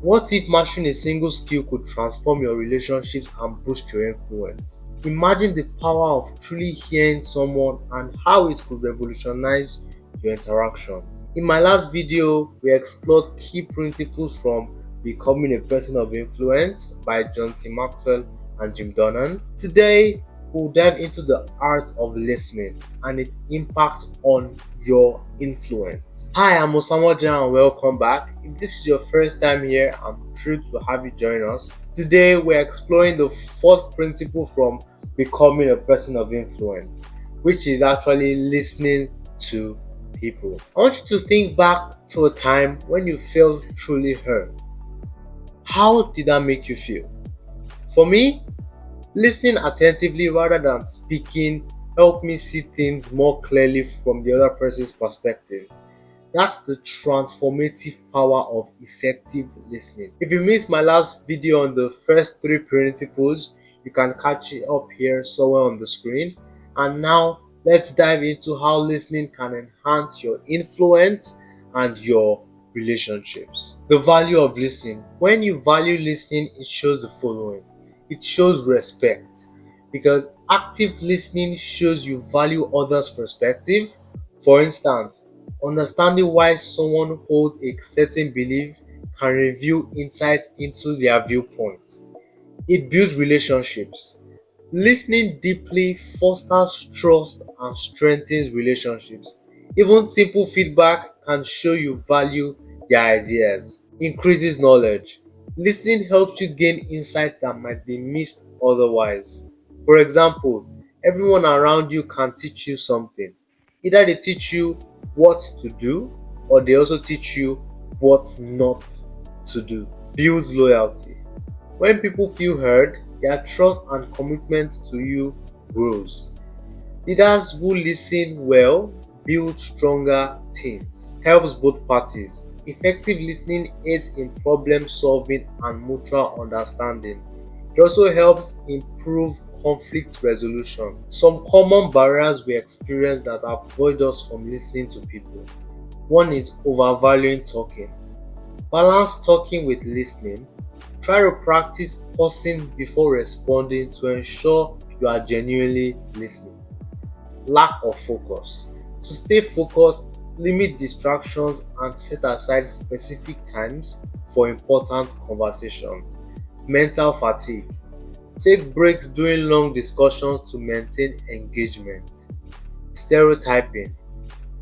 What if mastering a single skill could transform your relationships and boost your influence? Imagine the power of truly hearing someone and how it could revolutionize your interactions. In my last video, we explored key principles from Becoming a Person of Influence by John T. Maxwell and Jim Donnan. Today, we'll dive into the art of listening and its impact on your influence. Hi, I'm Osama Jan and welcome back. If this is your first time here, I'm thrilled to have you join us. Today, we're exploring the fourth principle from Becoming a Person of Influence, which is actually listening to people. I want you to think back to a time when you felt truly heard. How did that make you feel? For me, listening attentively rather than speaking helped me see things more clearly from the other person's perspective. That's the transformative power of effective listening. If you missed my last video on the first three principles, you can catch it up here somewhere on the screen. And now let's dive into how listening can enhance your influence and your relationships. The value of listening. When you value listening, it shows the following. It shows respect because active listening shows you value others' perspective. For instance, understanding why someone holds a certain belief can reveal insight into their viewpoint. It builds relationships. Listening deeply fosters trust and strengthens relationships. Even simple feedback can show you value their ideas. Increases knowledge. Listening helps you gain insights that might be missed otherwise. For example, everyone around you can teach you something. Either they teach you what to do or they also teach you what not to do. Builds loyalty. When people feel heard, their trust and commitment to you grows. Leaders who listen well build stronger teams. Helps both parties. Effective listening aids in problem solving and mutual understanding. It also helps improve conflict resolution. Some common barriers we experience that avoid us from listening to people. One is overvaluing talking. Balance talking with listening. Try to practice pausing before responding to ensure you are genuinely listening. Lack of focus. To stay focused, limit distractions and set aside specific times for important conversations. Mental fatigue. Take breaks during long discussions to maintain engagement. Stereotyping.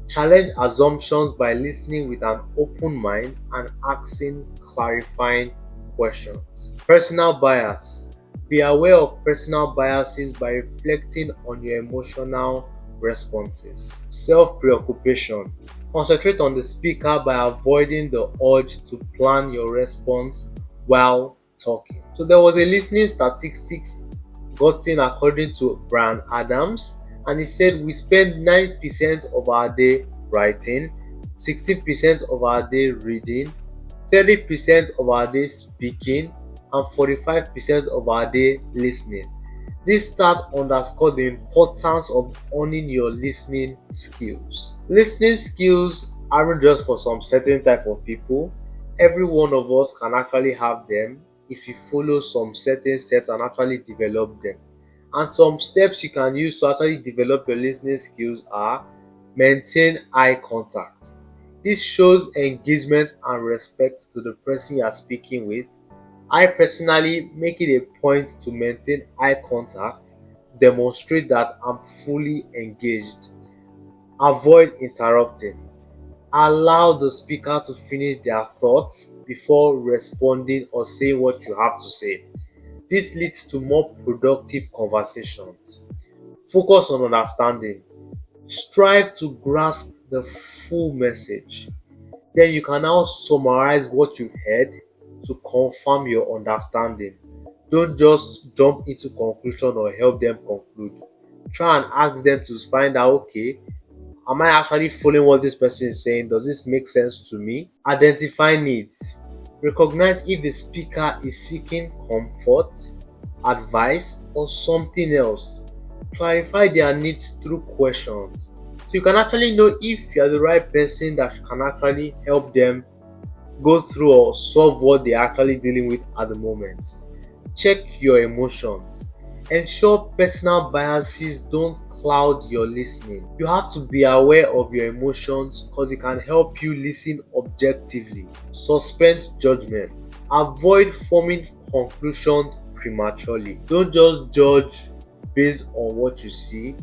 Challenge assumptions by listening with an open mind and asking clarifying questions. Personal bias. Be aware of personal biases by reflecting on your emotional responses. Self preoccupation. Concentrate on the speaker by avoiding the urge to plan your response while talking. So there was a listening statistics gotten according to Brian Adams, and he said we spend 9% of our day writing, 16% of our day reading, 30% of our day speaking, and 45% of our day listening. This stats underscore the importance of owning your listening skills. Listening skills aren't just for some certain type of people. Every one of us can actually have them if you follow some certain steps and actually develop them. And some steps you can use to actually develop your listening skills are: maintain eye contact. This shows engagement and respect to the person you are speaking with. I personally make it a point to maintain eye contact to demonstrate that I'm fully engaged. Avoid interrupting. Allow the speaker to finish their thoughts before responding or saying what you have to say. This leads to more productive conversations. Focus on understanding. Strive to grasp the full message. Then you can now summarize what you've heard to confirm your understanding. Don't just jump into conclusion or help them conclude. Try and ask them to find out, okay, am I actually following what this person is saying? Does this make sense to me? Identify needs. Recognize if the speaker is seeking comfort, advice, or something else. Clarify their needs through questions. So you can actually know if you are the right person that can actually help them go through or solve what they're actually dealing with at the moment. Check your emotions. Ensure personal biases don't cloud your listening. You have to be aware of your emotions because it can help you listen objectively. Suspend judgment. Avoid forming conclusions prematurely. Don't just judge based on what you see.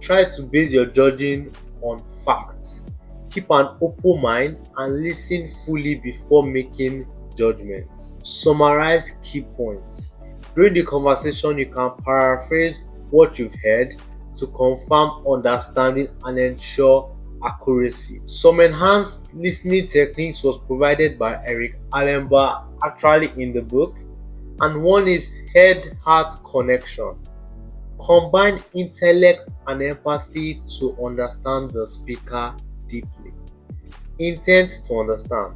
Try to base your judging on facts. Keep an open mind and listen fully before making judgments. Summarize key points. During the conversation, you can paraphrase what you've heard to confirm understanding and ensure accuracy. Some enhanced listening techniques was provided by Eric Allenbaugh actually in the book, and one is head-heart connection. Combine intellect and empathy to understand the speaker deeply. Intent to understand.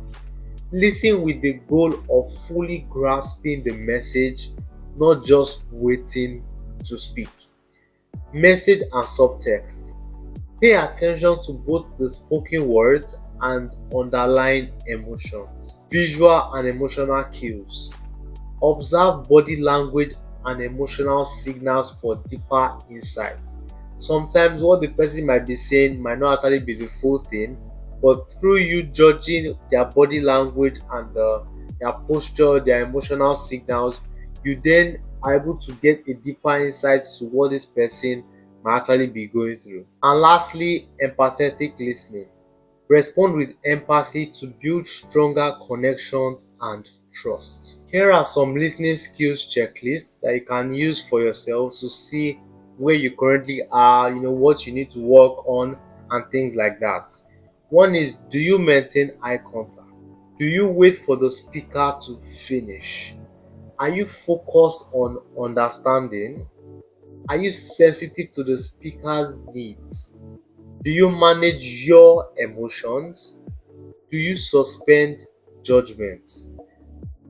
Listen with the goal of fully grasping the message, not just waiting to speak. Message and subtext. Pay attention to both the spoken words and underlying emotions. Visual and emotional cues. Observe body language and emotional signals for deeper insight. Sometimes what the person might be saying might not actually be the full thing, but through you judging their body language and their posture, their emotional signals, you then are able to get a deeper insight to what this person might actually be going through. And lastly, empathetic listening. Respond with empathy to build stronger connections and trust. Here are some listening skills checklists that you can use for yourself to see where you currently are, what you need to work on, and things like that. One is, do you maintain eye contact? Do you wait for the speaker to finish? Are you focused on understanding? Are you sensitive to the speaker's needs? Do you manage your emotions? Do you suspend judgment?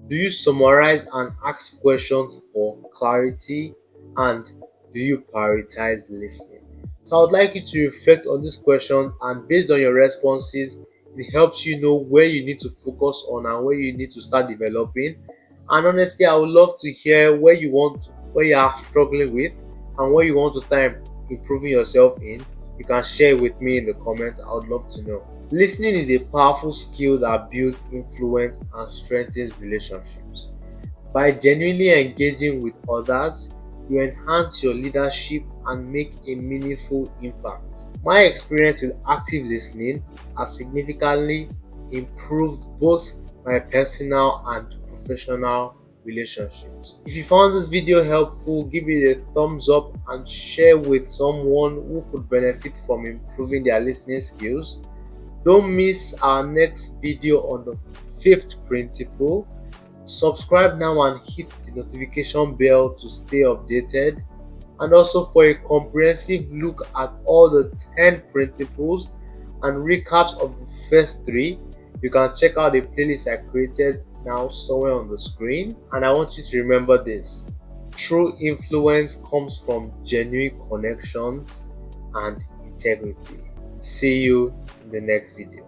Do you summarize and ask questions for clarity? And do you prioritize listening? So I would like you to reflect on this question, and based on your responses, it helps you know where you need to focus on and where you need to start developing. And honestly, I would love to hear where you are struggling with and where you want to start improving yourself in. You can share with me in the comments. I would love to know. Listening is a powerful skill that builds influence and strengthens relationships. By genuinely engaging with others, you enhance your leadership and make a meaningful impact. My experience with active listening has significantly improved both my personal and professional relationships. If you found this video helpful, give it a thumbs up and share with someone who could benefit from improving their listening skills. Don't miss our next video on the fifth principle. Subscribe now and hit the notification bell to stay updated. And also for a comprehensive look at all the 10 principles and recaps of the first 3, you can check out the playlist I created now somewhere on the screen. And I want you to remember this: true influence comes from genuine connections and integrity. See you in the next video.